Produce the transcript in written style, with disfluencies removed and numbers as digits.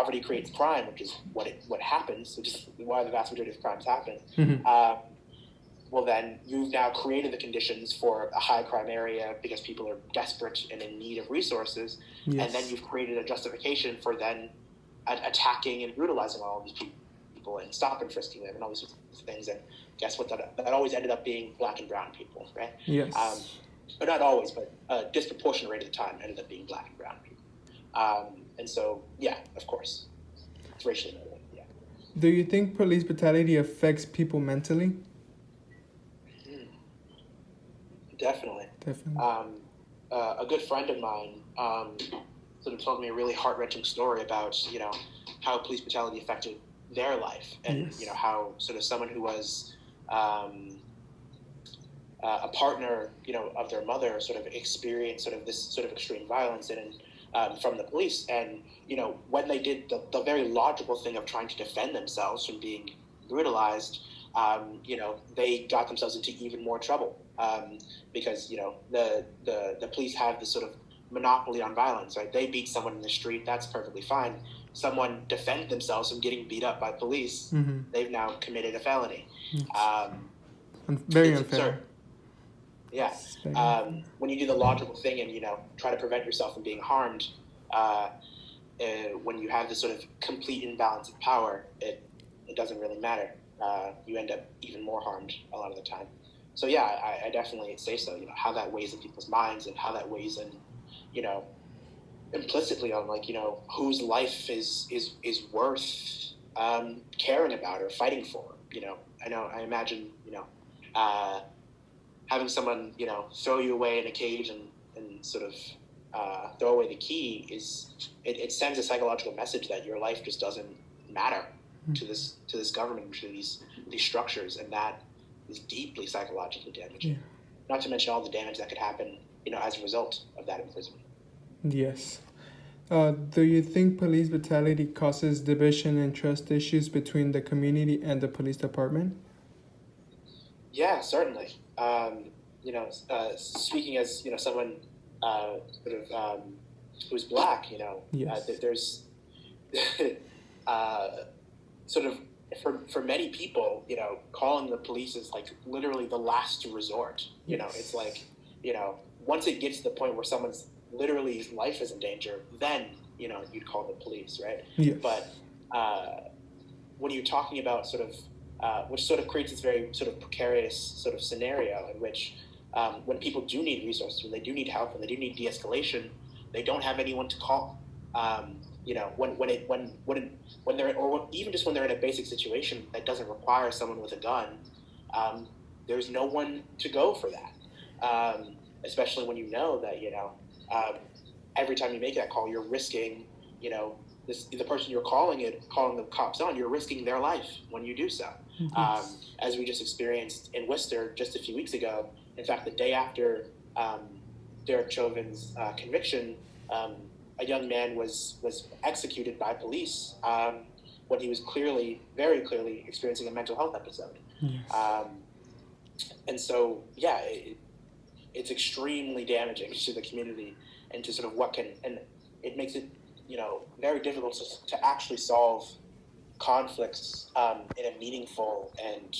poverty creates crime, which is what happens, which is why the vast majority of crimes happen. Well, then you've now created the conditions for a high crime area because people are desperate and in need of resources, and then you've created a justification for then attacking and brutalizing all of these people and stop and frisking them and all these things. And guess what? That always ended up being black and brown people, right? Yes. But not always, but a disproportionate rate of the time ended up being black and brown people. And so, yeah, of course, it's racially motivated. Yeah. Do you think police brutality affects people mentally? Definitely. A good friend of mine sort of told me a really heart-wrenching story about, how police brutality affected their life, and how sort of someone who was a partner, of their mother sort of experienced sort of this sort of extreme violence from the police, and when they did the very logical thing of trying to defend themselves from being brutalized, they got themselves into even more trouble. Because the police have this sort of monopoly on violence, right? They beat someone in the street, that's perfectly fine. Someone defend themselves from getting beat up by police, they've now committed a felony. Very unfair. Absurd. Yeah. When you do the logical thing and try to prevent yourself from being harmed, when you have this sort of complete imbalance of power, it doesn't really matter. You end up even more harmed a lot of the time. So yeah, I definitely say so. How that weighs in people's minds and how that weighs in, implicitly on whose life is worth caring about or fighting for. I imagine having someone throw you away in a cage and sort of throw away the key it sends a psychological message that your life just doesn't matter to this government, to these structures, and that is deeply psychologically damaging. Not to mention all the damage that could happen, as a result of that imprisonment. Yes. Do you think police brutality causes division and trust issues between the community and the police department? Yeah, certainly. Speaking as someone who's black, there's sort of for many people, calling the police is like literally the last resort. It's like, once it gets to the point where someone's literally life is in danger, then, you'd call the police, right? Yes. But when you're talking about sort of, which sort of creates this very sort of precarious sort of scenario in which when people do need resources, when they do need help, when they do need de-escalation, they don't have anyone to call. When they're, or even just when they're in a basic situation that doesn't require someone with a gun, there's no one to go for that. Especially when that every time you make that call, you're risking the person you're calling the cops on, you're risking their life when you do so. As we just experienced in Worcester just a few weeks ago. In fact, the day after Derek Chauvin's conviction, a young man was executed by police when he was very clearly experiencing a mental health episode. Yes. And so, yeah, it's extremely damaging to the community and to sort of and it makes it, very difficult to actually solve conflicts in a meaningful and